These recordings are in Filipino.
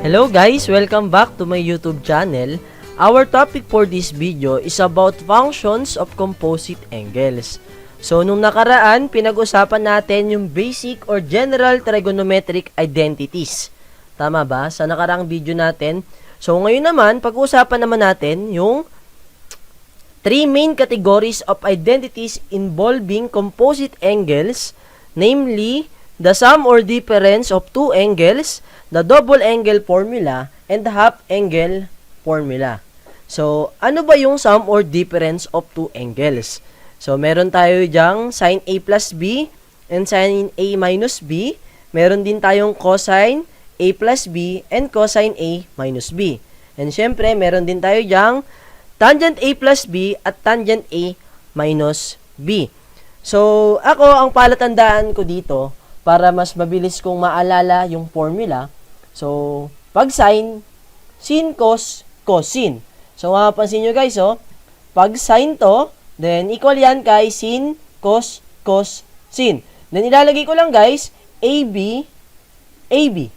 Hello guys! Welcome back to my YouTube channel. Our topic for this video is about functions of composite angles. So, nung nakaraan, pinag-usapan natin yung basic or general trigonometric identities. Tama ba? Sa nakaraang video natin. So, ngayon naman, pag-uusapan naman natin yung three main categories of identities involving composite angles, namely, the sum or difference of two angles, the double angle formula, and the half angle formula. So, ano ba yung sum or difference of two angles? So, meron tayo dyang sin A plus B and sin A minus B. Meron din tayong cosine A plus B and cosine A minus B. And syempre, meron din tayo dyang tangent A plus B at tangent A minus B. So, ako, ang palatandaan ko dito, para mas mabilis kong maalala yung formula. So, pag sin, sin, cos, cosine. So, mapapansin nyo guys, pag sin to, then equal yan kay sin, cos, cos, sin. Then, ilalagay ko lang guys, AB, AB.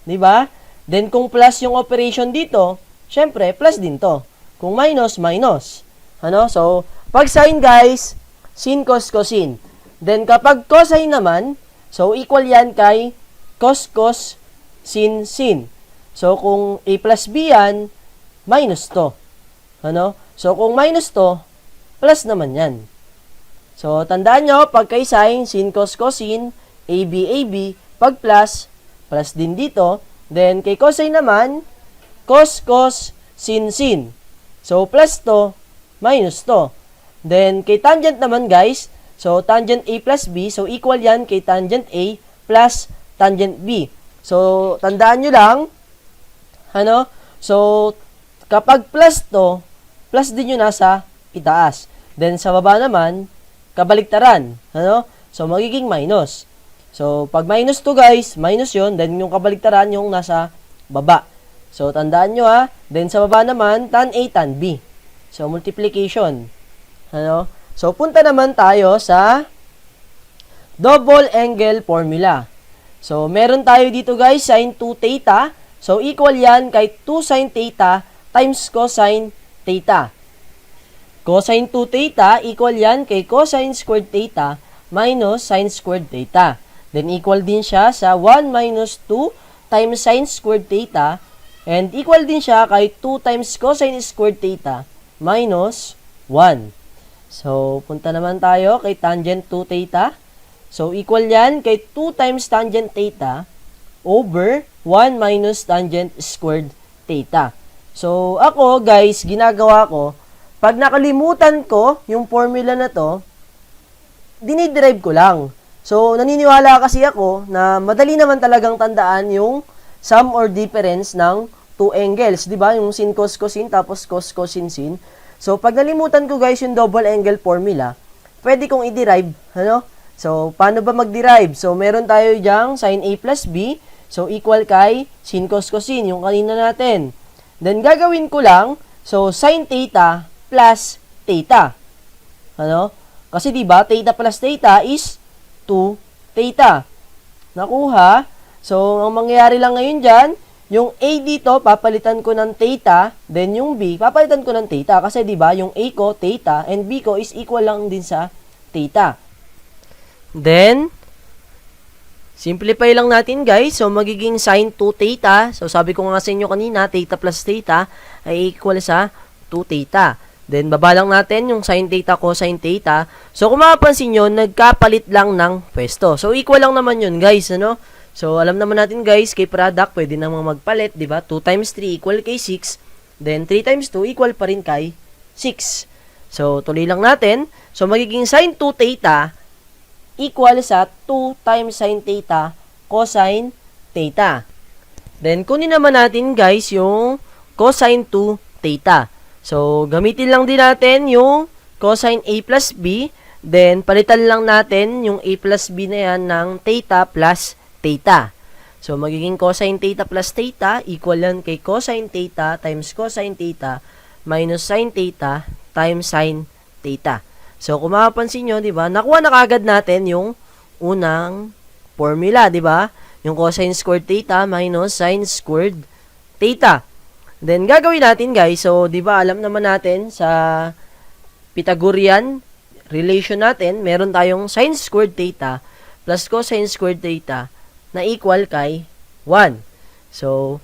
Diba? Then, kung plus yung operation dito, syempre, plus din to. Kung minus, minus. Ano? So, pag sin guys, sin, cos, cosine. Then, kapag cosine naman, so, equal yan kay cos, cos, sin, sin. So, kung A plus B yan, minus to. Ano? So, kung minus to, plus naman yan. So, tandaan nyo, pag kay sin, sin, cos, cosine, AB, AB, pag plus, plus din dito. Then, kay cosine naman, cos, cos, sin, sin. So, plus to, minus to. Then, kay tangent naman, guys, so, tangent A plus B, so, equal yan kay tangent A plus tangent B. So, tandaan nyo lang, ano? So, kapag plus to, plus din nyo nasa itaas. Then, sa baba naman, kabaliktaran. Ano? So, magiging minus. So, pag minus to guys, minus yon. Then, yung kabaliktaran yung nasa baba. So, tandaan nyo ha. Then, sa baba naman, tan A, tan B. So, multiplication. Ano? So, punta naman tayo sa double angle formula. So, meron tayo dito guys, sin 2 theta. So, equal yan kay 2 sin theta times cosine theta. Cosine 2 theta equal yan kay cosine squared theta minus sin squared theta. Then, equal din siya sa 1 minus 2 times sin squared theta. And equal din siya kay 2 times cosine squared theta minus 1. So, punta naman tayo kay tangent 2 theta. So, equal yan kay 2 times tangent theta over 1 minus tangent squared theta. So, ako, guys, ginagawa ko, pag nakalimutan ko yung formula na to, diniderive ko lang. So, naniniwala kasi ako na madali naman talagang tandaan yung sum or difference ng two angles. Diba? Yung sin, cos, cosine, tapos cos, cosine, sin. So, pag nalimutan ko guys yung double angle formula, pwede kong i-derive, ano? So, paano ba mag-derive? So, meron tayo dyang sin A plus B, so, equal kay sin cos cosine, yung kanina natin. Then, gagawin ko lang, so, sin theta plus theta. Ano? Kasi, diba, theta plus theta is 2 theta. Nakuha? So, ang mangyayari lang ngayon dyan, yung A dito, papalitan ko ng theta, then yung B, papalitan ko ng theta. Kasi, di ba yung A ko, theta, and B ko is equal lang din sa theta. Then, simplify lang natin, guys. So, magiging sin 2 theta. So, sabi ko nga sa inyo kanina, theta plus theta ay equal sa 2 theta. Then, baba lang natin yung sin theta, cosine theta. So, kung mapapansin nyo, nagkapalit lang ng pwesto. So, equal lang naman yun, guys, ano? So, alam naman natin guys, kay product, pwede namang magpalit, di ba? 2 times 3 equal kay 6. Then, 3 times 2 equal pa rin kay 6. So, tuloy lang natin. So, magiging sin 2 theta equal sa 2 times sin theta cosine theta. Then, kunin naman natin guys yung cosine 2 theta. So, gamitin lang din natin yung cosine A plus B. Then, palitan lang natin yung A plus B na yan ng theta plus theta. So, magiging cosine theta plus theta equal yan kay cosine theta times cosine theta minus sin theta times sin theta. So, kung mapapansin nyo, di ba, nakuha na kagad natin yung unang formula, di ba? yung cosine squared theta minus sine squared theta. Then, gagawin natin guys, so, di ba, alam naman natin sa Pythagorean relation natin, meron tayong sine squared theta plus cosine squared theta na equal kay 1. So,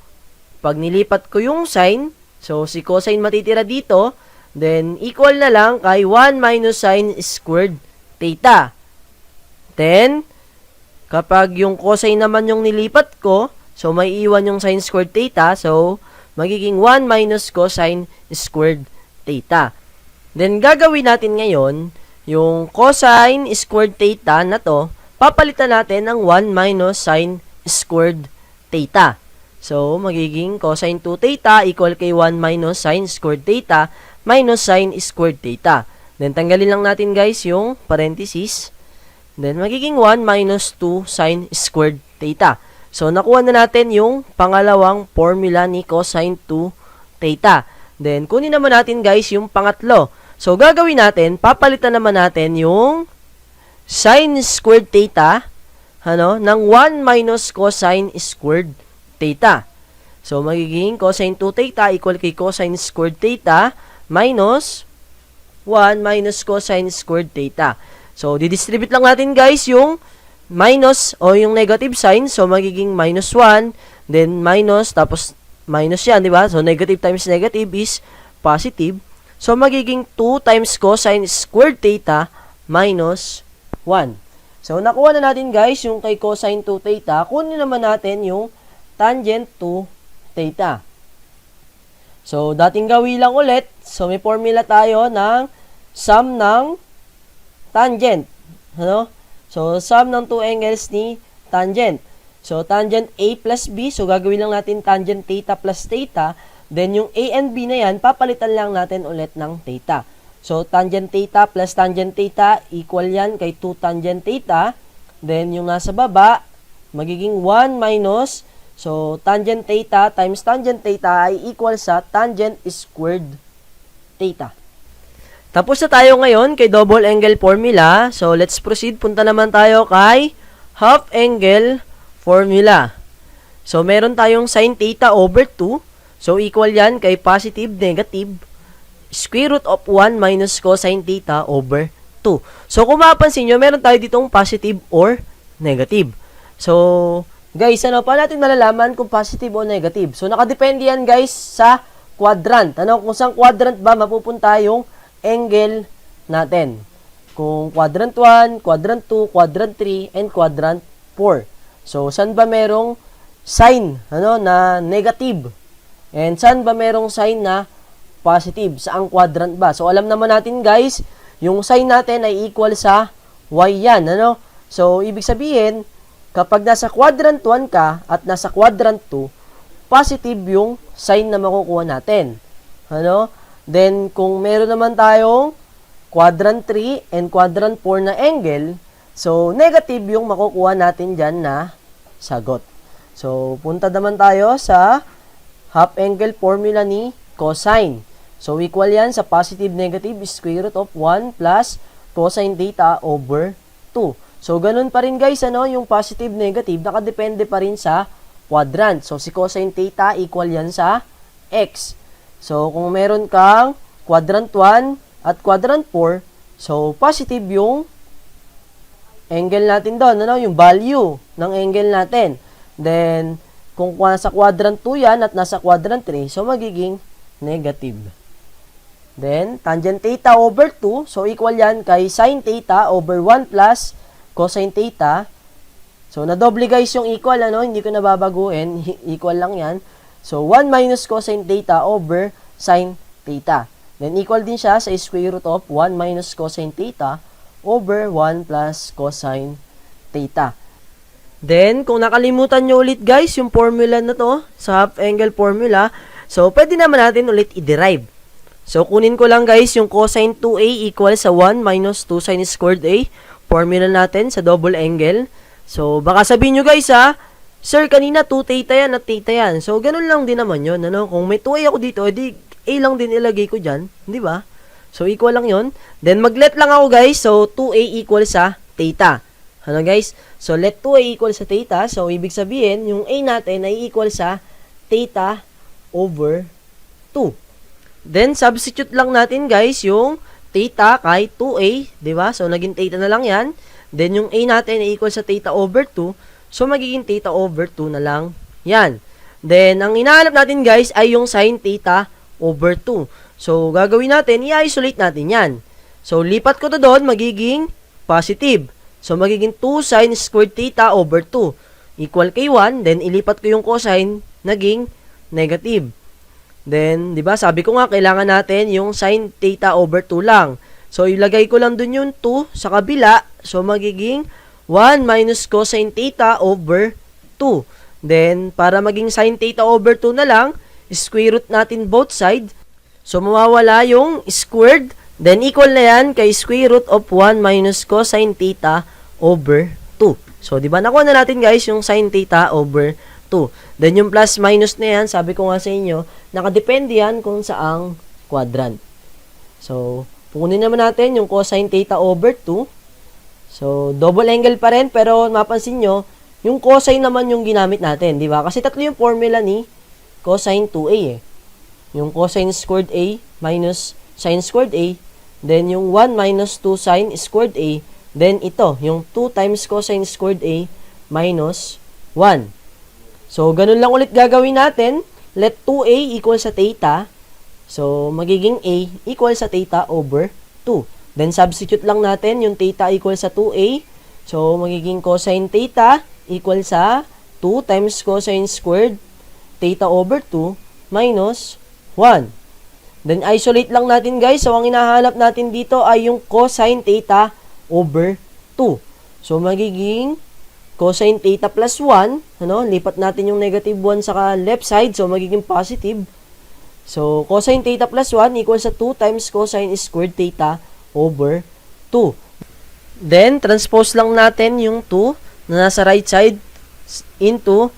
pag nilipat ko yung sine, so, si cosine matitira dito, then, equal na lang kay 1 minus sine squared theta. Then, kapag yung cosine naman yung nilipat ko, so, may iwan yung sine squared theta, so, magiging 1 minus cosine squared theta. Then, gagawin natin ngayon, yung cosine squared theta na to, papalitan natin ng 1 minus sine squared theta. So, magiging cosine 2 theta equal kay 1 minus sine squared theta minus sine squared theta. Then, tanggalin lang natin guys yung parenthesis. Then, magiging 1 minus 2 sine squared theta. So, nakuha na natin yung pangalawang formula ni cosine 2 theta. Then, kunin naman natin guys yung pangatlo. So, gagawin natin, papalitan naman natin yung sine squared theta ng 1 minus cosine squared theta. So, magiging cosine 2 theta equal kay cosine squared theta minus 1 minus cosine squared theta. So, didistribute lang natin guys yung minus o yung negative sign. So, magiging minus 1, then minus, tapos minus yan, di ba? So, negative times negative is positive. So, magiging 2 times cosine squared theta minus 1. So, nakuha na natin guys yung kay cosine 2 theta. Kunin naman natin yung tangent 2 theta. So, dating gawin lang ulit. So, may formula tayo ng sum ng tangent. So, sum ng 2 angles ni tangent. So, tangent A plus B. So, gagawin lang natin tangent theta plus theta. Then, yung A and B na yan, papalitan lang natin ulit ng theta. So, tangent theta plus tangent theta equal yan kay 2 tangent theta. Then, yung nasa baba, magiging 1 minus. So, tangent theta times tangent theta ay equal sa tangent squared theta. Tapos na tayo ngayon kay double angle formula. So, let's proceed. Punta naman tayo kay half angle formula. So, meron tayong sin theta over 2. So, equal yan kay positive, negative, square root of 1 minus cosine theta over 2. So, kung mapapansin nyo, meron tayo ditong positive or negative. So, guys, pa natin malalaman kung positive o negative? So, nakadepende yan, guys, sa quadrant. Kung saan quadrant ba mapupunta yung angle natin. Kung quadrant 1, quadrant 2, quadrant 3, and quadrant 4. So, saan ba merong sign na negative? And saan ba merong sign na positive? Saang quadrant ba? So, alam naman natin guys, yung sign natin ay equal sa y yan. So, ibig sabihin, kapag nasa quadrant 1 ka at nasa quadrant 2, positive yung sign na makukuha natin. Then, kung meron naman tayong quadrant 3 and quadrant 4 na angle, so, negative yung makukuha natin dyan na sagot. So, punta naman tayo sa half angle formula ni cosine. So, equal yan sa positive, negative, square root of 1 plus cosine theta over 2. So, ganun pa rin guys, yung positive, negative, nakadepende pa rin sa quadrant. So, si cosine theta equal yan sa x. So, kung meron kang quadrant 1 at quadrant 4, so, positive yung angle natin doon, yung value ng angle natin. Then, kung nasa quadrant 2 yan at nasa quadrant 3, so, magiging negative. Then, tangent theta over 2, so, equal yan kay sin theta over 1 plus cosine theta. So, nadoble guys yung equal, hindi ko nababaguhin, equal lang yan. So, 1 minus cosine theta over sin theta. Then, equal din siya sa square root of 1 minus cosine theta over 1 plus cosine theta. Then, kung nakalimutan nyo ulit guys, yung formula na to, sa half angle formula, so, pwede naman natin ulit i-derive. So, kunin ko lang guys, yung cosine 2a equal sa 1 minus 2 sin squared a, formula natin sa double angle. So, baka sabihin nyo guys sir, kanina 2 theta yan at theta yan. So, ganun lang din naman yun. Kung may 2a ako dito, edi a lang din ilagay ko dyan. Di ba? So, equal lang yun. Then, mag-let lang ako guys. So, 2a equal sa theta. Ano guys? So, let 2a equal sa theta. So, ibig sabihin, yung a natin ay equal sa theta over 2. Then, substitute lang natin guys yung theta kay 2a, di ba? So, naging theta na lang yan. Then, yung a natin ay equal sa theta over 2. So, magiging theta over 2 na lang yan. Then, ang hinahanap natin guys ay yung sin theta over 2. So, gagawin natin, i-isolate natin yan. So, lipat ko to doon, magiging positive. So, magiging 2 sin squared theta over 2 equal kay 1. Then, ilipat ko yung cosine, naging negative. Then, di ba, sabi ko nga, kailangan natin yung sin theta over 2 lang. So, ilagay ko lang dun yung 2 sa kabila. So, magiging 1 minus cosine theta over 2. Then, para maging sin theta over 2 na lang, square root natin both sides. So, mawawala yung squared. Then, equal na yan kay square root of 1 minus cosine theta over 2. So, di ba, nakuha na natin guys yung sin theta over 2. Then, yung plus minus na yan, sabi ko nga sa inyo, nakadepende yan kung saang quadrant. So, pukunin naman natin yung cosine theta over 2. So, double angle pa rin, pero mapansin nyo, yung cosine naman yung ginamit natin, di ba? Kasi tatlo yung formula ni cosine 2a eh. Yung cosine squared a minus sin squared a, then yung 1 minus 2 sin squared a, then ito, yung 2 times cosine squared a minus 1. So, ganun lang ulit gagawin natin. Let 2a equal sa theta. So, magiging a equal sa theta over 2. Then, substitute lang natin yung theta equal sa 2a. So, magiging cosine theta equal sa 2 times cosine squared theta over 2 minus 1. Then, isolate lang natin guys. So, ang hinahanap natin dito ay yung cosine theta over 2. So, magiging cosine theta plus 1. Ano? Lipat natin yung negative 1 sa left side. So, magiging positive. So, cosine theta plus 1 equals sa 2 times cosine squared theta over 2. Then, transpose lang natin yung 2 na nasa right side into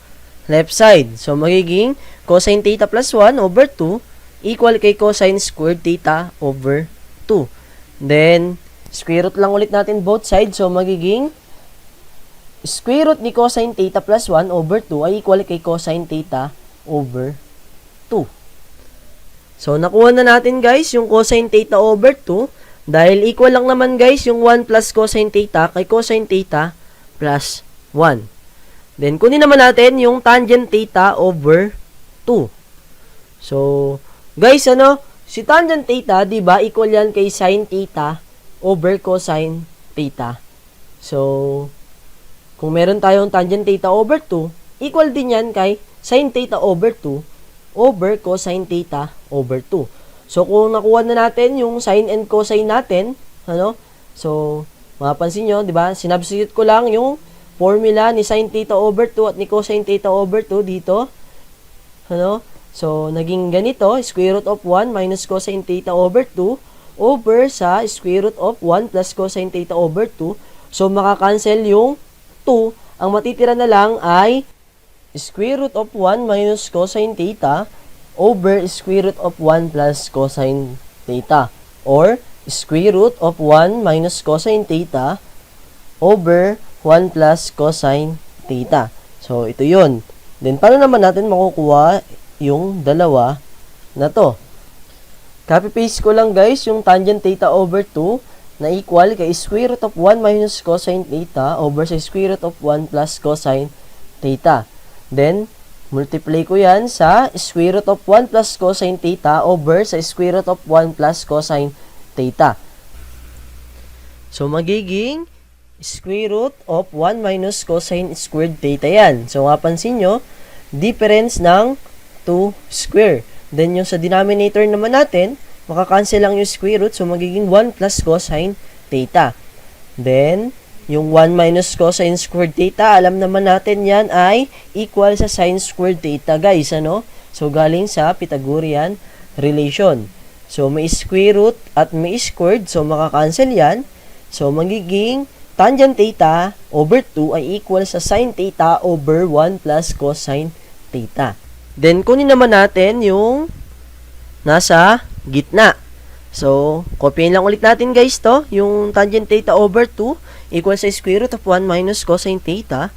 left side. So, magiging cosine theta plus 1 over 2 equal kay cosine squared theta over 2. Then, square root lang ulit natin both sides. So, magiging square root ni cosine theta plus 1 over 2 ay equal kay cosine theta over 2. So, nakuha na natin guys yung cosine theta over 2. Dahil equal lang naman guys yung 1 plus cosine theta kay cosine theta plus 1. Then, kunin naman natin yung tangent theta over 2. So, guys, si tangent theta, di ba, equal yan kay sin theta over cosine theta. So, kung meron tayong tangent theta over 2, equal din yan kay sin theta over 2 over cosine theta over 2. So, kung nakuha na natin yung sin and cosine natin, so, mapapansin nyo, di ba, sinubstitute ko lang yung formula ni sin theta over 2 at ni cosine theta over 2 dito. So, naging ganito, square root of 1 minus cosine theta over 2 over sa square root of 1 plus cosine theta over 2. So, makakancel yung 2. Ang matitira na lang ay square root of 1 minus cosine theta over square root of 1 plus cosine theta. Or, square root of 1 minus cosine theta over 1 plus cosine theta. So, ito yun. Then, paano naman natin makukuha yung dalawa na to? Copy-paste ko lang guys yung tangent theta over 2 na equal kay square root of 1 minus cosine theta over sa square root of 1 plus cosine theta. Then, multiply ko yan sa square root of 1 plus cosine theta over sa square root of 1 plus cosine theta. So, magiging square root of 1 minus cosine squared theta yan. So, mapansin nyo, difference ng 2 square. Then, yung sa denominator naman natin, makakancel lang yung square root. So, magiging 1 plus cosine theta. Then, yung 1 minus cosine squared theta, alam naman natin yan ay equal sa sine squared theta, guys. So, galing sa Pythagorean relation. So, may square root at may squared. So, makakancel yan. So, magiging tangent theta over 2 ay equal sa sine theta over 1 plus cosine theta. Then, kunin naman natin yung nasa gitna. So, copyin lang ulit natin guys to. Yung tangent theta over 2 equal sa square root of 1 minus cosine theta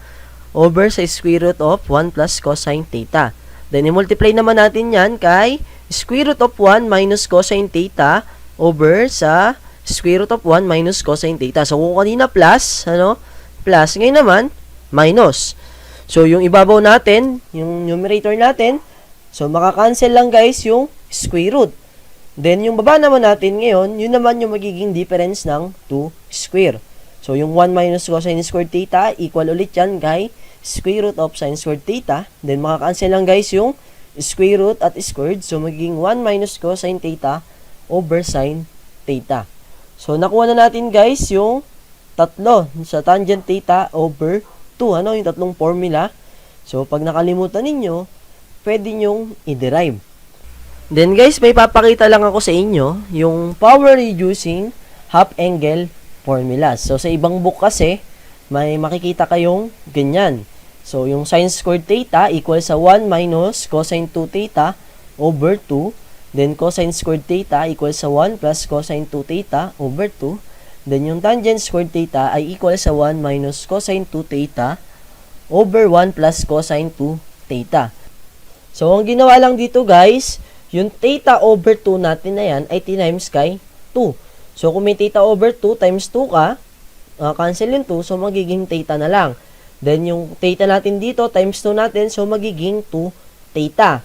over sa square root of 1 plus cosine theta. Then, i-multiply naman natin yan kay square root of 1 minus cosine theta over sa square root of 1 minus cosine theta. So, kung kanina plus, plus, ngayon naman, minus. So, yung ibabaw natin, yung numerator natin, so, makakancel lang guys yung square root. Then, yung baba naman natin ngayon, yun naman yung magiging difference ng 2 square. So, yung 1 minus cosine squared theta, equal ulit yan kay square root of sine squared theta. Then, makakancel lang guys yung square root at squared. So, magiging 1 minus cosine theta over sine theta. So, nakuha na natin guys yung tatlo sa tangent theta over 2. Yung tatlong formula. So, pag nakalimutan ninyo, pwede nyong i-derive. Then guys, may papakita lang ako sa inyo yung power reducing half angle formula. So, sa ibang book kasi, may makikita kayong ganyan. So, yung sine squared theta equal sa 1 minus cosine 2 theta over 2. Then, cosine squared theta equal sa 1 plus cosine 2 theta over 2. Then, yung tangent squared theta ay equal sa 1 minus cosine 2 theta over 1 plus cosine 2 theta. So, ang ginawa lang dito guys, yung theta over 2 natin na yan ay times kay 2. So, kung may theta over 2 times 2 ka, cancel yung 2, so magiging theta na lang. Then, yung theta natin dito times 2 natin, so magiging 2 theta.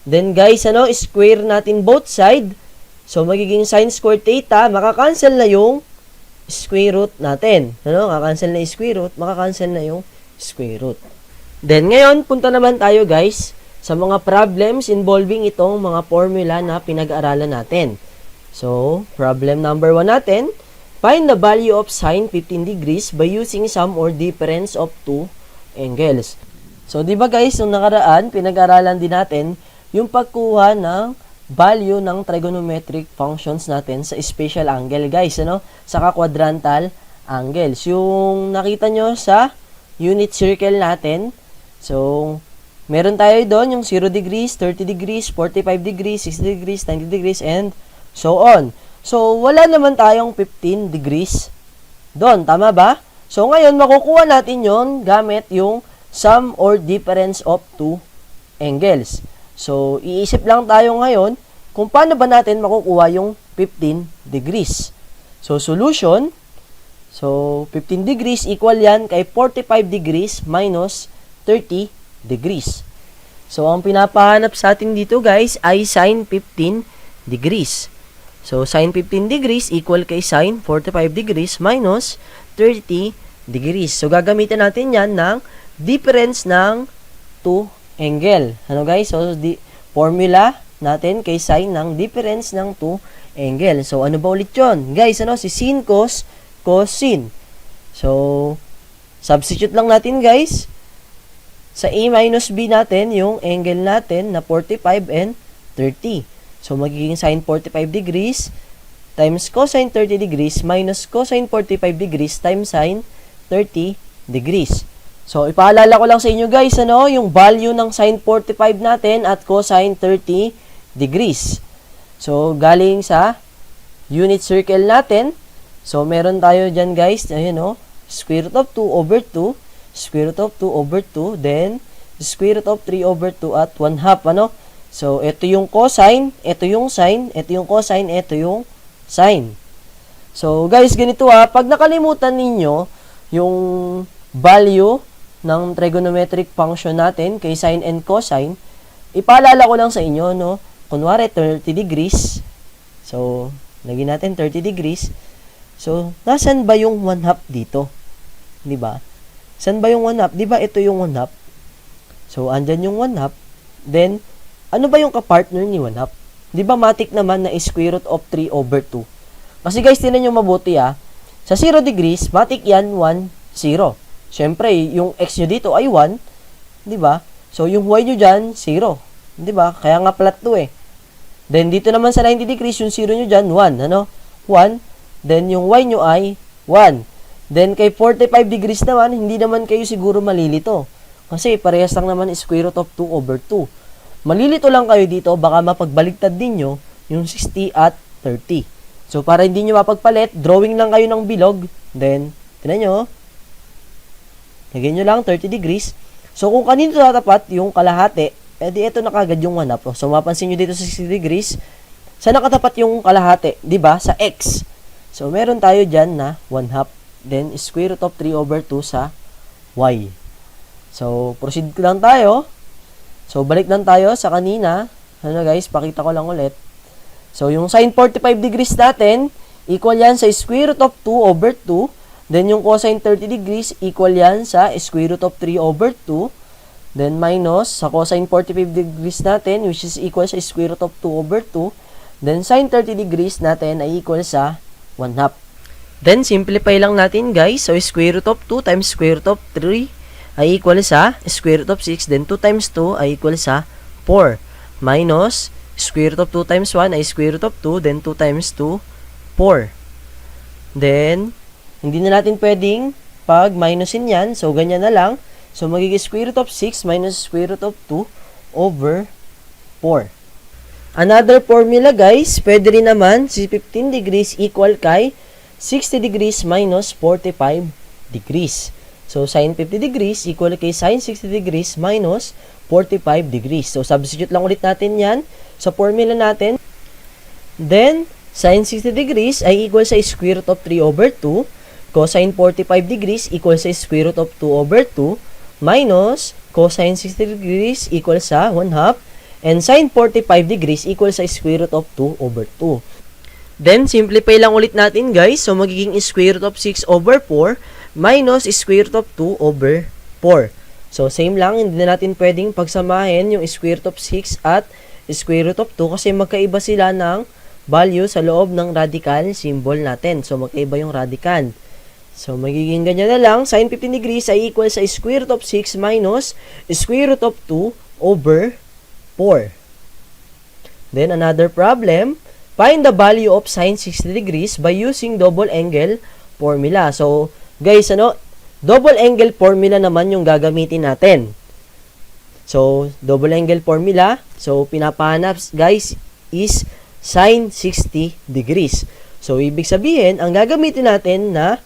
Then, guys, square natin both side. So, magiging sine squared theta, makakancel na yung square root natin. Makakancel na yung square root, makakancel na yung square root. Then, ngayon, punta naman tayo guys sa mga problems involving itong mga formula na pinag-aralan natin. So, problem number 1 natin, find the value of sine 15 degrees by using sum or difference of two angles. So, di ba guys, nung nakaraan, pinag-aralan din natin yung pagkuha ng value ng trigonometric functions natin sa special angle guys, saka quadrantal angles. Yung nakita nyo sa unit circle natin, so, meron tayo doon yung 0 degrees, 30 degrees, 45 degrees, 60 degrees, 90 degrees, and so on. So, wala naman tayong 15 degrees doon. Tama ba? So, ngayon, makukuha natin yon gamit yung sum or difference of two angles. So, iisip lang tayo ngayon kung paano ba natin makukuha yung 15 degrees. So, solution. So, 15 degrees equal yan kay 45 degrees minus 30 degrees. So, ang pinapahanap sa atin dito guys ay sine 15 degrees. So, sine 15 degrees equal kay sine 45 degrees minus 30 degrees. So, gagamitin natin yan ng difference ng two angle. Guys? So, formula natin kay sine ng difference ng two angle. So, ano ba ulit yun? Guys, si sin cos, cos sin. So, substitute lang natin guys. Sa A minus B natin, yung angle natin na 45 and 30. So, magiging sine 45 degrees times cosine 30 degrees minus cosine 45 degrees times sine 30 degrees. So, ipaalala ko lang sa inyo guys, yung value ng sine 45 natin at cosine 30 degrees. So, galing sa unit circle natin. So, meron tayo dyan guys, square root of 2 over 2. Square root of 2 over 2, then square root of 3 over 2 at 1 half, So, ito yung cosine, ito yung sine, ito yung cosine, ito yung sine. So, guys, ganito pag nakalimutan ninyo yung value ng trigonometric function natin kay sine and cosine, ipaalala ko lang sa inyo, kunwari 30 degrees, so, lagyan natin 30 degrees, so, nasan ba yung 1 half dito? Diba? San ba yung 1 half? Di ba ito yung 1 half? So, andyan yung 1 half. Then, ano ba yung kapartner ni 1 half? Di ba matik naman na square root of 3 over 2? Kasi guys, tinan nyo mabuti Sa 0 degrees, matik yan 1, 0. Siyempre, yung x nyo dito ay 1. Di ba? So, yung y nyo dyan, 0. Di ba? Kaya nga flat to Then, dito naman sa 90 degrees, yung 0 nyo dyan, 1. 1. Then, yung y nyo ay 1. Then, kay 45 degrees naman, hindi naman kayo siguro malilito. Kasi, parehas lang naman square root of 2 over 2. Malilito lang kayo dito, baka mapagbaligtad din nyo yung 60 at 30. So, para hindi nyo mapagpalit, drawing lang kayo ng bilog, then Tignan nyo. Lagyan nyo lang 30 degrees. So, kung kanino tatapat yung kalahati, edi ito na kagad yung 1/2. So, mapansin nyo dito sa 60 degrees, saan nakatapat yung kalahati? Diba? Sa x. So, meron tayo dyan na 1/2. Then, square root of 3/2 sa y. So, proceed lang tayo. So, balik lang tayo sa kanina. Ano guys, pakita ko lang ulit. So, yung sin 45 degrees natin, equal yan sa square root of 2/2. Then, yung cosine 30 degrees, equal yan sa square root of 3/2. Then, minus sa cosine 45 degrees natin, which is equal sa square root of 2/2. Then, sin 30 degrees natin ay equal sa 1/2. Then, simplify lang natin guys. So, square root of 2 times square root of 3 ay equal sa square root of 6. Then, 2 times 2 ay equal sa 4. Minus, square root of 2 times 1 ay square root of 2. Then, 2 times 2, 4. Then, hindi na natin pwedeng pag-minusin yan. So, ganyan na lang. So, magiging square root of 6 minus square root of 2/4. Another formula guys, pwede rin naman si 15 degrees equal kay 60 degrees minus 45 degrees. So, sin 50 degrees equal kay sin 60 degrees minus 45 degrees. So, substitute lang ulit natin yan sa formula natin. Then, sin 60 degrees ay equal sa square root of 3/2. Cosine 45 degrees equal sa square root of 2/2. Minus cosine 60 degrees equal sa 1/2. And sin 45 degrees equal sa square root of 2/2. Then, simplify lang ulit natin guys. So, magiging square root of 6/4 minus square root of 2/4. So, same lang. Hindi na natin pwedeng pagsamahin yung square root of 6 at square root of 2 kasi magkaiba sila ng value sa loob ng radical symbol natin. So, magkaiba yung radical. So, magiging ganyan na lang. Sin 15 degrees ay equal sa square root of 6 minus square root of 2/4. Then, another problem. Find the value of sin 60 degrees by using double angle formula. So, guys, double angle formula naman yung gagamitin natin. So, double angle formula. So, pinapahanap, guys, is sin 60 degrees. So, ibig sabihin, ang gagamitin natin na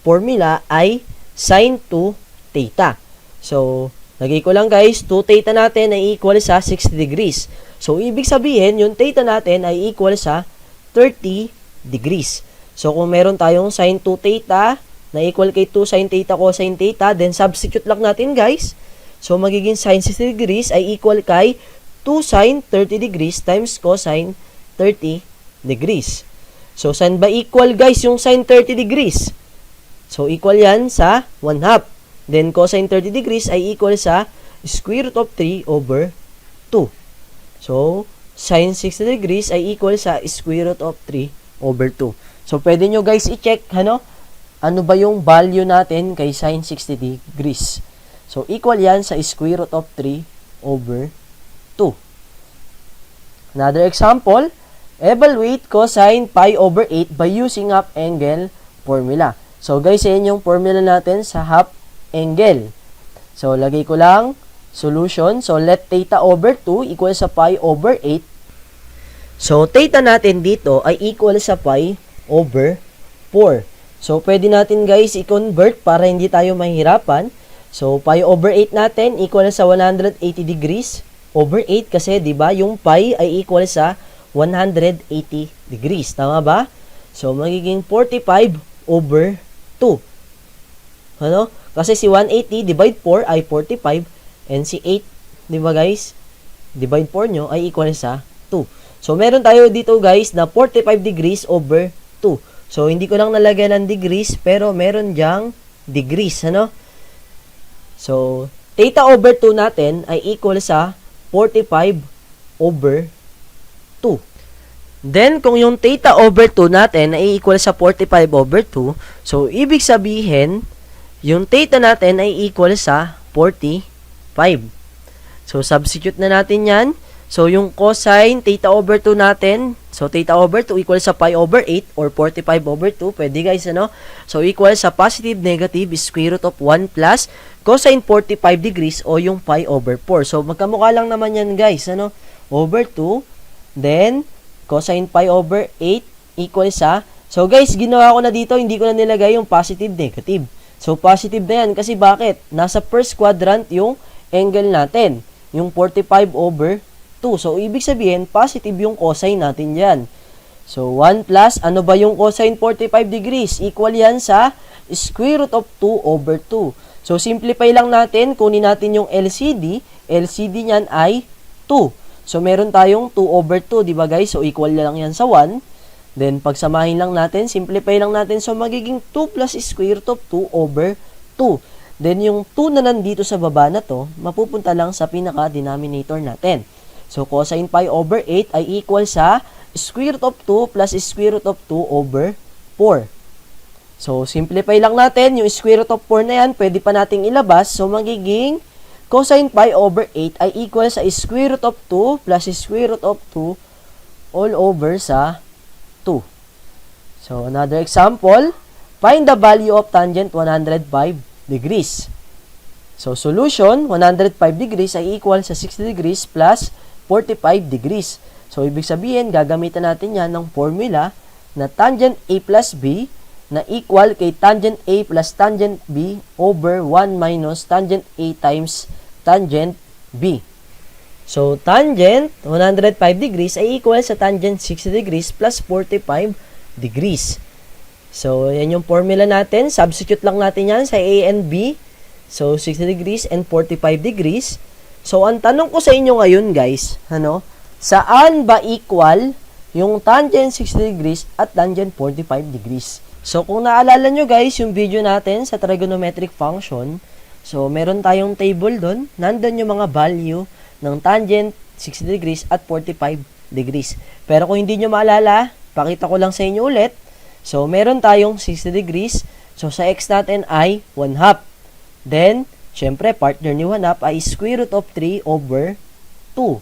formula ay sin 2 theta. So, lagay ko lang guys, 2 theta natin ay equal sa 60 degrees. So, ibig sabihin, yung theta natin ay equal sa 30 degrees. So, kung meron tayong sin 2 theta na equal kay 2 sin theta cosine theta, then substitute lang natin guys. So, magiging sin 60 degrees ay equal kay 2 sin 30 degrees times cosine 30 degrees. So, saan ba equal guys yung sin 30 degrees? So, equal yan sa 1/2. Then, cosine 30 degrees ay equal sa square root of 3/2. So, sin 60 degrees ay equal sa square root of 3/2. So, pwede nyo guys i-check, ano ba yung value natin kay sin 60 degrees. So, equal yan sa square root of 3/2. Another example, evaluate cosine pi/8 by using half angle formula. So, guys, yan yung formula natin sa half angle. So, lagay ko lang solution. So, let theta over 2 equal sa pi/8. So, theta natin dito ay equal sa pi/4. So, pwede natin guys i-convert para hindi tayo mahirapan. So, pi/8 natin equal sa 180 degrees over 8 kasi 'di ba yung pi ay equal sa 180 degrees. Tama ba? So, magiging 45/2. Ano? Kasi si 180 divide 4 ay 45 and si 8, 'di ba guys? Divide 4 nyo ay equal sa 2. So, meron tayo dito guys na 45 degrees over 2. So, hindi ko lang nalagyan ng degrees pero meron diyang degrees, ano? So, theta over 2 natin ay equal sa 45/2. Then, kung yung theta over 2 natin ay equal sa 45/2, so, ibig sabihin, yung theta natin ay equal sa 45. So, substitute na natin yan. So, yung cosine theta over 2 natin, so, theta over 2 equal sa pi/8 or 45/2. Pwede guys, ano? So, equal sa positive, negative, square root of 1 plus cosine 45 degrees o yung pi/4. So, magkamukha lang naman yan guys, ano? Over 2, then, cosine pi/8 equal sa So guys, ginawa ko na dito, hindi ko na nilagay yung positive, negative. So positive na yan kasi bakit? Nasa first quadrant yung angle natin, yung 45/2. So ibig sabihin, positive yung cosine natin dyan. So 1 plus, ano ba yung cosine 45 degrees? Equal yan sa square root of 2/2. So simplify lang natin, kunin natin yung LCD. LCD niyan ay 2. So meron tayong 2/2, di ba guys? So equal na lang yan sa 1. Then, pagsamahin lang natin, simplify lang natin. So, magiging 2 plus square root of 2/2. Then, yung 2 na nandito sa baba na to, mapupunta lang sa pinaka-denominator natin. So, cosine pi over 8 ay equal sa square root of 2 plus square root of 2/4. So, simplify lang natin. Yung square root of 4 na yan, pwede pa nating ilabas. So, magiging cosine pi over 8 ay equal sa square root of 2 plus square root of 2 all over sa 2. So, another example, find the value of tangent 105 degrees. So, solution, 105 degrees ay equal sa 60 degrees plus 45 degrees. So, ibig sabihin, gagamitan natin yan ng formula na tangent A plus B na equal kay tangent A plus tangent B over 1 minus tangent A times tangent B. So, tangent 105 degrees ay equal sa tangent 60 degrees plus 45 degrees. So, yan yung formula natin. Substitute lang natin yan sa A and B. So, 60 degrees and 45 degrees. So, ang tanong ko sa inyo ngayon, guys, saan ba equal yung tangent 60 degrees at tangent 45 degrees? So, kung naalala nyo, guys, yung video natin sa trigonometric function, so, meron tayong table doon. Nandun yung mga value ng tangent 60 degrees at 45 degrees. Pero kung hindi nyo maalala, pakita ko lang sa inyo ulit. So, meron tayong 60 degrees. So, sa x natin ay 1/2. Then, syempre, partner ni 1/2 ay square root of 3/2.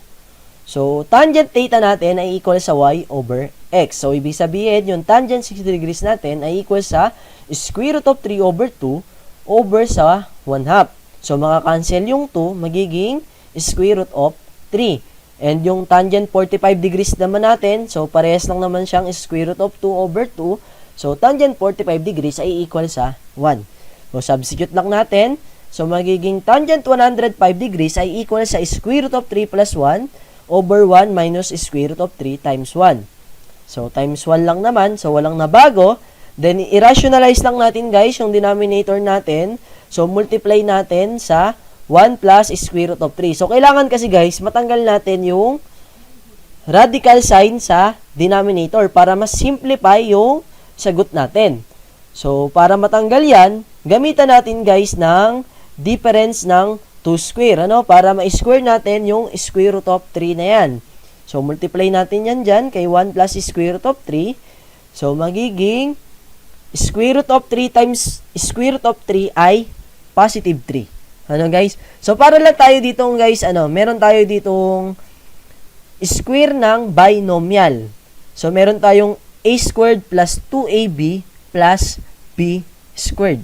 So, tangent theta natin ay equal sa y over x. So, ibig sabihin, yung tangent 60 degrees natin ay equal sa square root of 3/2 over sa 1/2. So, makakancel yung 2, magiging square root of 3. And yung tangent 45 degrees naman natin, so parehas lang naman siyang square root of 2/2. So, tangent 45 degrees ay equal sa 1. So, substitute lang natin. So, magiging tangent 105 degrees ay equal sa square root of 3 plus 1 over 1 minus square root of 3 times 1. So, times 1 lang naman. So, walang nabago. Then, i-rationalize lang natin, guys, yung denominator natin. So, multiply natin sa 1 plus square root of 3. So, kailangan kasi guys, matanggal natin yung radical sign sa denominator para mas simplify yung sagot natin. So, para matanggal yan, gamitan natin guys ng difference ng 2 square. Para ma-square natin yung square root of 3 na yan. So, multiply natin yan dyan kay 1 plus square root of 3. So, magiging square root of 3 times square root of 3 ay positive 3. Guys? So, para lang tayo ditong guys, meron tayo ditong square ng binomial. So, meron tayong a squared plus 2ab plus b squared.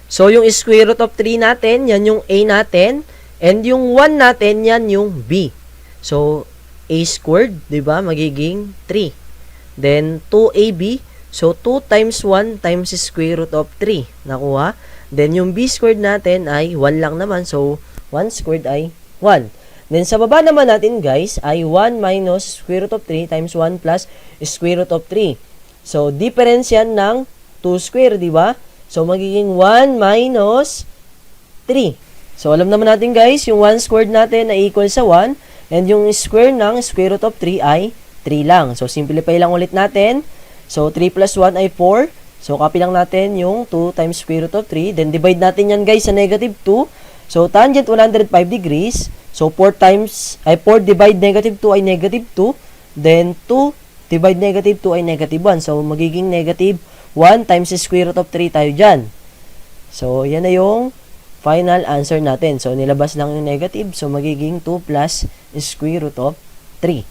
So, yung square root of 3 natin, yan yung a natin. And yung 1 natin, yan yung b. So, a squared, di ba? Magiging 3. Then, 2ab. So, 2 times 1 times square root of 3. Nakuha? Then, yung b squared natin ay 1 lang naman. So, 1 squared ay 1. Then, sa baba naman natin, guys, ay 1 minus square root of 3 times 1 plus square root of 3. So, difference yan ng 2 square, di ba? So, magiging 1 minus 3. So, alam naman natin, guys, yung 1 squared natin ay equal sa 1. And yung square ng square root of 3 ay 3 lang. So, simplify lang ulit natin. So, 3 plus 1 ay 4. So, copy lang natin yung 2 times square root of 3. Then, divide natin yan, guys, sa negative 2. So, tangent 105 degrees. So, 4 divide negative 2 ay negative 2. Then, 2 divide negative 2 ay negative 1. So, magiging negative 1 times square root of 3 tayo dyan. So, yan na yung final answer natin. So, nilabas lang yung negative. So, magiging 2 plus square root of 3.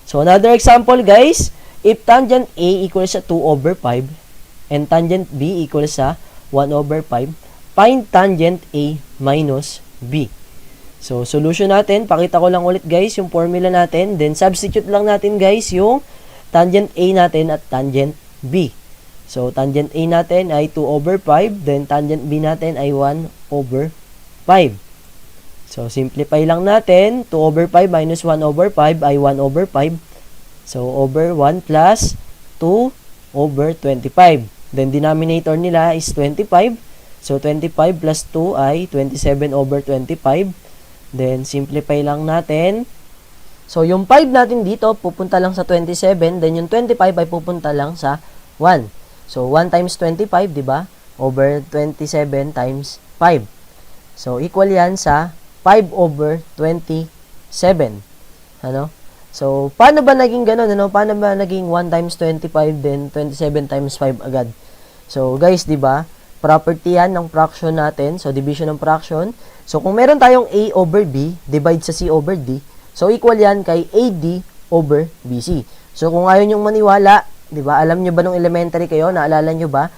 So, another example, guys. If tangent A equals sa 2 over 5 and tangent B equals sa 1 over 5, find tangent A minus B. So, solution natin, pakita ko lang ulit guys yung formula natin. Then, substitute lang natin guys yung tangent A natin at tangent B. So, tangent A natin ay 2 over 5, then tangent B natin ay 1 over 5. So, simplify lang natin. 2 over 5 minus 1 over 5 ay 1 over 5. So, over 1 plus 2 over 25. Then, denominator nila is 25. So, 25 plus 2 ay 27 over 25. Then, simplify lang natin. So, yung 5 natin dito, pupunta lang sa 27. Then, yung 25 ay pupunta lang sa 1. So, 1 times 25, di ba? Over 27 times 5. So, equal yan sa 5 over 27. Ano? So, paano ba naging ganun? Ano? Paano ba naging 1 times 25 then 27 times 5 agad? So, guys, di ba? Property yan ng fraction natin. So, division ng fraction. So, kung meron tayong A over B, divide sa C over D. So, equal yan kay AD over BC. So, kung ayaw nyong maniwala, di ba? Alam nyo ba nung elementary kayo? Naalala nyo ba?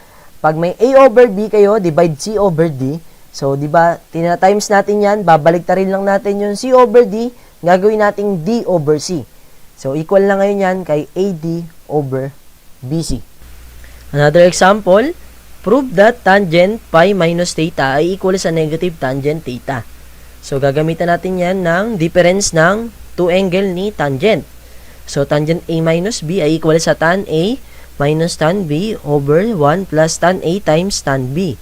Pag may A over B kayo, divide C over D. So, di ba? Tina-times natin yan. Babaliktarin lang natin yung C over D. Gagawin nating D over C. So, equal na ngayon yan kay AD over BC. Another example, prove that tangent pi minus theta ay equal sa negative tangent theta. So, gagamitan natin yan ng difference ng two angle ni tangent. So, tangent A minus B ay equal sa tan A minus tan B over 1 plus tan A times tan B.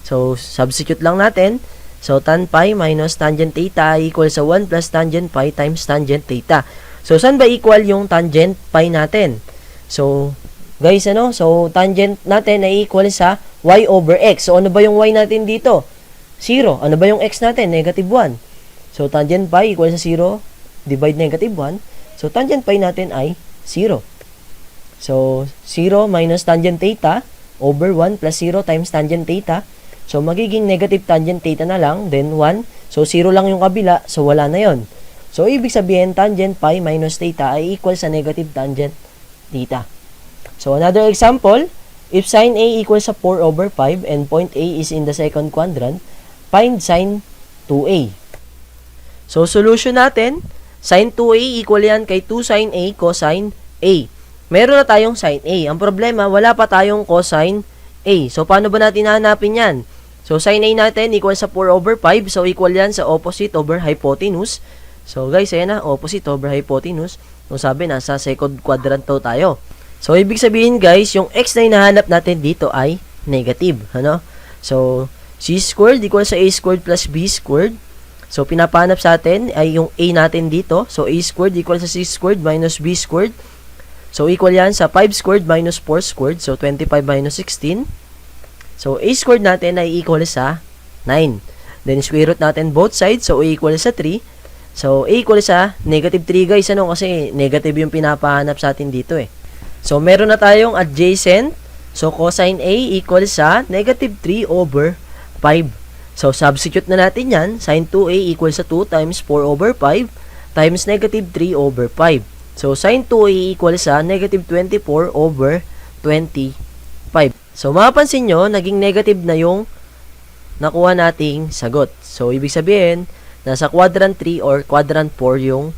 So, substitute lang natin. So, tan pi minus tangent theta ay equal sa 1 plus tangent pi times tangent theta. So, saan ba equal yung tangent pi natin? So, guys, ano? So, tangent natin ay equal sa y over x. So, ano ba yung y natin dito? 0. Ano ba yung x natin? Negative 1. So, tangent pi equal sa 0 divide negative 1. So, tangent pi natin ay 0. So, 0 minus tangent theta over 1 plus 0 times tangent theta. So, magiging negative tangent theta na lang, then 1. So, 0 lang yung kabila, so wala na yon. So, ibig sabihin, tangent pi minus theta ay equal sa negative tangent theta. So, another example, if sin A equals sa 4 over 5 and point A is in the second quadrant, find sin 2A. So, solution natin, sin 2A equal yan kay 2 sin A cosine A. Meron na tayong sin A. Ang problema, wala pa tayong cosine A. So, paano ba natin hahanapin yan? So, sin A natin equal sa 4 over 5. So, equal yan sa opposite over hypotenuse. So, guys, ayan na, opposite over hypotenuse. So, sabi, nasa second quadrant tayo. So, ibig sabihin, guys, yung x na hinahanap natin dito ay negative. Ano? So, c squared equal sa a squared plus b squared. So, pinapahanap sa atin ay yung a natin dito. So, a squared equal sa c squared minus b squared. So, equal yan sa 5 squared minus 4 squared. So, 25 minus 16. So, a squared natin ay equal sa 9. Then, square root natin both sides. So, a equal sa 3. So, a equal sa negative 3, guys. Ano? Kasi negative yung pinapahanap sa atin dito eh. So, meron na tayong adjacent. So, cosine A equal sa negative 3 over 5. So, substitute na natin yan. Sin 2A equals sa 2 times 4 over 5 times negative 3 over 5. So, sin 2A equals sa negative 24 over 25. So, mapapansin nyo, naging negative na yung nakuha nating sagot. So, ibig sabihin, nasa quadrant 3 or quadrant 4 yung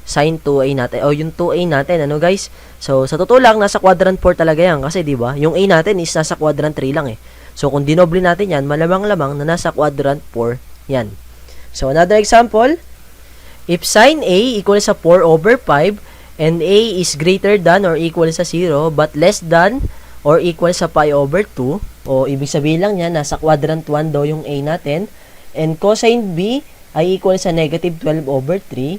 sin 2A natin, o yung 2A natin, ano guys? So, sa totoo lang, nasa quadrant 4 talaga yan. Kasi, di ba, yung A natin is nasa quadrant 3 lang eh. So, kung dinoble natin yan, malamang-lamang na nasa quadrant 4 yan. So, another example, if sin A equals sa 4 over 5 and A is greater than or equal sa 0 but less than or equal sa pi over 2, o ibig sabihin lang yan, nasa quadrant 1 daw yung A natin, and cosine B ay equal sa negative 12 over 3,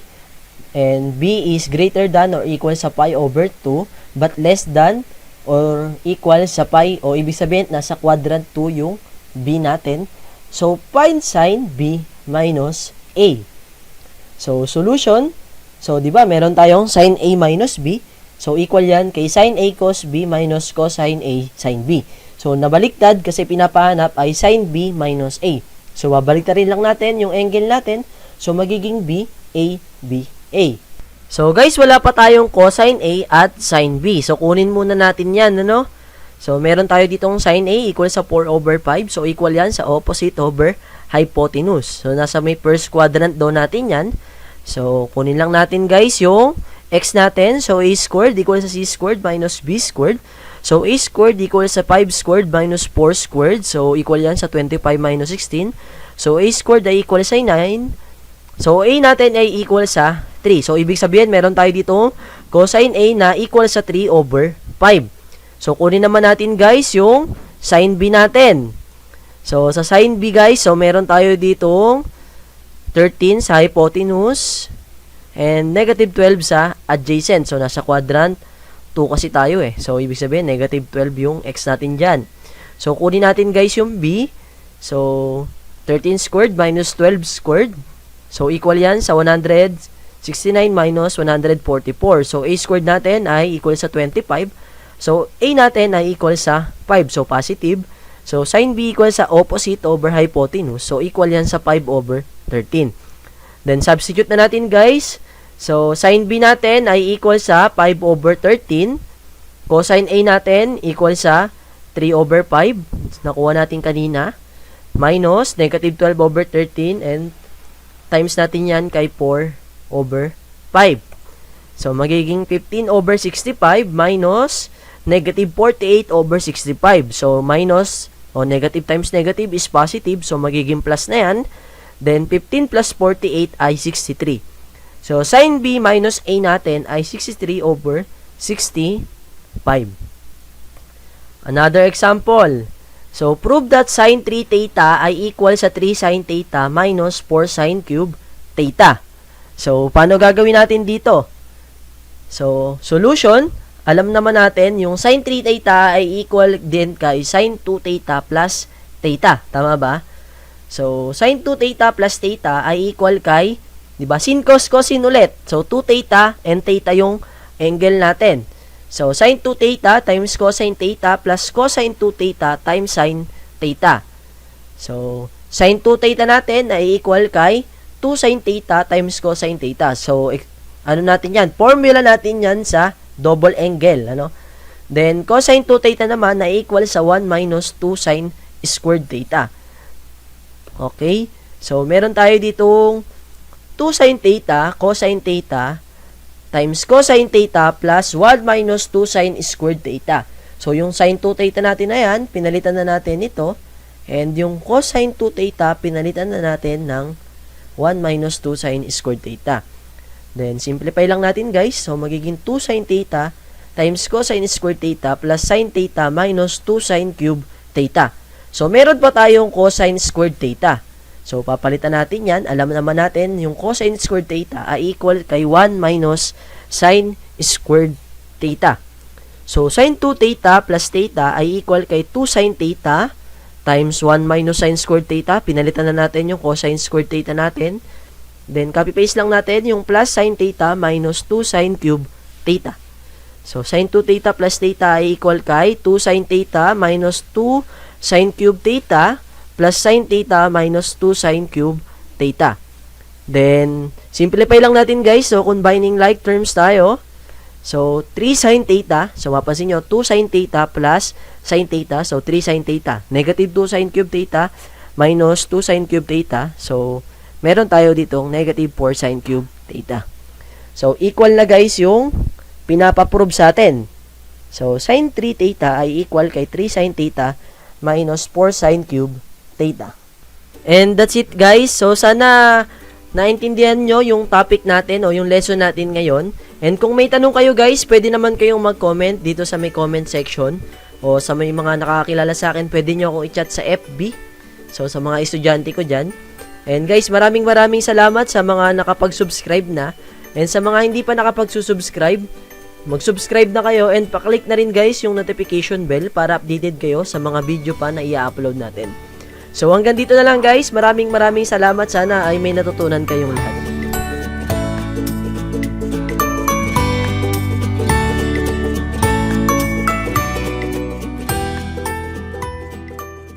and B is greater than or equal sa pi over 2 but less than or equal sa pi, o ibig sabihin nasa quadrant 2 yung B natin. So, find sin B minus A. So, solution. So, di ba, meron tayong sin A minus B. So, equal yan kay sin A cos B minus cosine A sin B. So, nabaliktad kasi pinapahanap ay sin B minus A. So, babaliktarin lang natin yung angle natin. So, magiging B, A, B, A. So, guys, wala pa tayong cosine A at sin B. So, kunin muna natin yan, ano? So, meron tayo ditong sin A equal sa 4 over 5. So, equal yan sa opposite over hypotenuse. So, nasa may first quadrant daw natin yan. So, kunin lang natin, guys, yung x natin. So, a squared equal sa c squared minus b squared. So, a squared equals sa 5 squared minus 4 squared. So, equal yan sa 25 minus 16. So, a squared ay equal sa 9. So, a natin ay equal sa 3. So, ibig sabihin, meron tayo dito cosine a na equal sa 3 over 5. So, kunin naman natin guys yung sin b natin. So, sa sin b guys, so meron tayo dito 13 sa hypotenuse and negative 12 sa adjacent. So, nasa quadrant 2 kasi tayo eh. So, ibig sabihin, negative 12 yung x natin dyan. So, kunin natin guys yung b. So, 13 squared minus 12 squared. So, equal yan sa 169 minus 144. So, a squared natin ay equal sa 25. So, a natin ay equal sa 5. So, positive. So, sin b equal sa opposite over hypotenuse. So, equal yan sa 5 over 13. Then, substitute na natin guys. So, sin b natin ay equal sa 5 over 13. Cosine a natin equal sa 3 over 5. Nakuha natin kanina. Minus negative 12 over 13 and times natin yan kay 4 over 5. So, magiging 15 over 65 minus negative 48 over 65. So, minus negative times negative is positive. So, magiging plus na yan. Then, 15 plus 48 ay 63. So, sin b minus a natin ay 63 over 65. Another example. So, prove that sin 3 theta ay equal sa 3 sin theta minus 4 sin cube theta. So, paano gagawin natin dito? So, solution, alam naman natin, yung sin 3 theta ay equal din kay sin 2 theta plus theta. Tama ba? So, sin 2 theta plus theta ay equal kay, di ba, sin cos cosine ulit. So, 2 theta and theta yung angle natin. So, sin 2 theta times cosine theta plus cosine 2 theta times sin theta. So, sin 2 theta natin ay equal kay 2 sin theta times cosine theta. So, ano natin yan? Formula natin yan sa double angle. Ano? Then, cosine 2 theta naman ay equal sa 1 minus 2 sin squared theta. Okay? So, meron tayo ditong 2 sin theta, cosine theta, times cosine theta plus 1 minus 2 sin squared theta. So, yung sin 2 theta natin na yan, pinalitan na natin ito. And yung cosine 2 theta, pinalitan na natin ng 1 minus 2 sin squared theta. Then, simplify lang natin guys. So, magiging 2 sin theta times cosine squared theta plus sin theta minus 2 sin cube theta. So, meron pa tayong cosine squared theta. So, papalitan natin yan. Alam naman natin, yung cosine squared theta ay equal kay 1 minus sin squared theta. So, sin 2 theta plus theta ay equal kay 2 sin theta times 1 minus sin squared theta. Pinalitan na natin yung cosine squared theta natin. Then, copy-paste lang natin yung plus sin theta minus 2 sin cube theta. So, sin 2 theta plus theta ay equal kay 2 sin theta minus 2 sin cube theta plus sin theta minus 2 sin cube theta. Then, simplify lang natin guys. So, combining like terms tayo. So, 3 sin theta. So, mapansin nyo, 2 sin theta plus sin theta. So, 3 sin theta. Negative 2 sin cube theta minus 2 sin cube theta. So, meron tayo ditong negative 4 sin cube theta. So, equal na guys yung pinapaprove sa atin. So, sin 3 theta ay equal kay 3 sin theta minus 4 sin cube theta. And that's it guys. So, sana naintindihan nyo yung topic natin o yung lesson natin ngayon. And kung may tanong kayo guys, pwede naman kayong mag-comment dito sa may comment section. O sa may mga nakakilala sa akin, pwede nyo akong i-chat sa FB. So, sa mga estudyante ko dyan. And guys, maraming salamat sa mga nakapag-subscribe na. And sa mga hindi pa nakapag-subscribe, mag-subscribe na kayo and pa-click na rin guys yung notification bell para updated kayo sa mga video pa na i-upload natin. So hanggang dito na lang guys. Maraming salamat. Sana ay may natutunan kayong lahat.